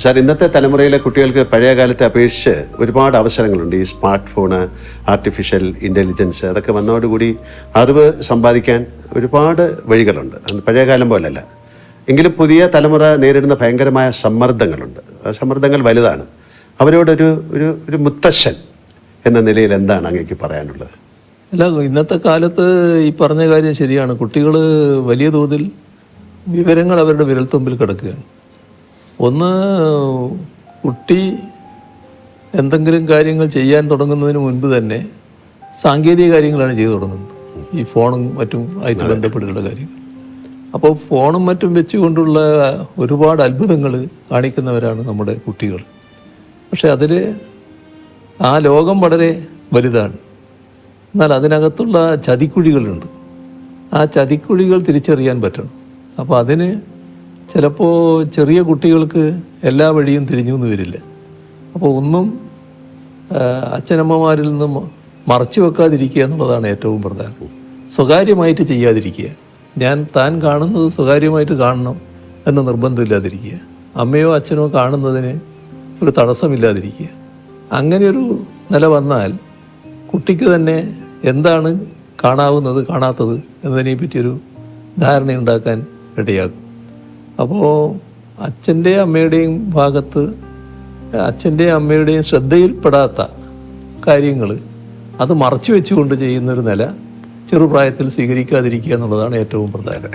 Sir, ഇന്നത്തെ തലമുറയിലെ കുട്ടികൾക്ക് പഴയ കാലത്തെ അപേക്ഷിച്ച് ഒരുപാട് അവസരങ്ങളുണ്ട്. ഈ സ്മാർട്ട് ഫോണ്, ആർട്ടിഫിഷ്യൽ ഇൻ്റലിജൻസ് അതൊക്കെ വന്നതോടുകൂടി അറിവ് സമ്പാദിക്കാൻ ഒരുപാട് വഴികളുണ്ട്. പഴയ കാലം പോലല്ല. എങ്കിലും പുതിയ തലമുറ നേരിടുന്ന ഭയങ്കരമായ സമ്മർദ്ദങ്ങളുണ്ട്. ആ സമ്മർദ്ദങ്ങൾ വലുതാണ്. അവരോടൊരു ഒരു ഒരു മുത്തശ്ശൻ എന്ന നിലയിൽ എന്താണ് അങ്ങേക്ക് പറയാനുള്ളത്? അല്ല, ഇന്നത്തെ കാലത്ത് ഈ പറഞ്ഞ കാര്യം ശരിയാണ്. കുട്ടികൾ വലിയ തോതിൽ വിവരങ്ങൾ അവരുടെ വിരൽത്തുമ്പിൽ കിടക്കുകയാണ്. ഒന്ന്, കുട്ടി എന്തെങ്കിലും കാര്യങ്ങൾ ചെയ്യാൻ തുടങ്ങുന്നതിന് മുൻപ് തന്നെ സാങ്കേതിക കാര്യങ്ങളാണ് ചെയ്തു തുടങ്ങുന്നത്. ഈ ഫോണും മറ്റും ആയിട്ട് ബന്ധപ്പെട്ടുള്ള കാര്യങ്ങൾ. അപ്പോൾ ഫോണും മറ്റും വെച്ചുകൊണ്ടുള്ള ഒരുപാട് അത്ഭുതങ്ങൾ കാണിക്കുന്നവരാണ് നമ്മുടെ കുട്ടികൾ. പക്ഷെ അതിൽ ആ ലോകം വളരെ വലുതാണ്. എന്നാൽ അതിനകത്തുള്ള ചതിക്കുഴികളുണ്ട്. ആ ചതിക്കുഴികൾ തിരിച്ചറിയാൻ പറ്റണം. അപ്പോൾ അതിന് ചിലപ്പോൾ ചെറിയ കുട്ടികൾക്ക് എല്ലാ വഴിയും തിരിഞ്ഞു എന്ന് വരില്ല. അപ്പോൾ ഒന്നും അച്ഛനമ്മമാരിൽ നിന്നും മറച്ചു വെക്കാതിരിക്കുക എന്നുള്ളതാണ് ഏറ്റവും പ്രധാനം. സ്വകാര്യമായിട്ട് ചെയ്യാതിരിക്കുക. താൻ കാണുന്നത് സ്വകാര്യമായിട്ട് കാണണം എന്ന നിർബന്ധമില്ലാതിരിക്കുക. അമ്മയോ അച്ഛനോ കാണുന്നതിന് ഒരു തടസ്സമില്ലാതിരിക്കുക. അങ്ങനെയൊരു നില വന്നാൽ കുട്ടിക്ക് തന്നെ എന്താണ് കാണാവുന്നത്, കാണാത്തത് എന്നതിനെ പറ്റിയൊരു ധാരണയുണ്ടാക്കാൻ ഇടയാകും. അപ്പോൾ അച്ഛൻ്റെയും അമ്മയുടെയും ഭാഗത്ത്, അച്ഛൻ്റെയും അമ്മയുടെയും ശ്രദ്ധയിൽപ്പെടാത്ത കാര്യങ്ങൾ അത് മറച്ചു വെച്ചുകൊണ്ട് ചെയ്യുന്നൊരു നില ചെറുപ്രായത്തിൽ സ്വീകരിക്കാതിരിക്കുക എന്നുള്ളതാണ് ഏറ്റവും പ്രധാനം.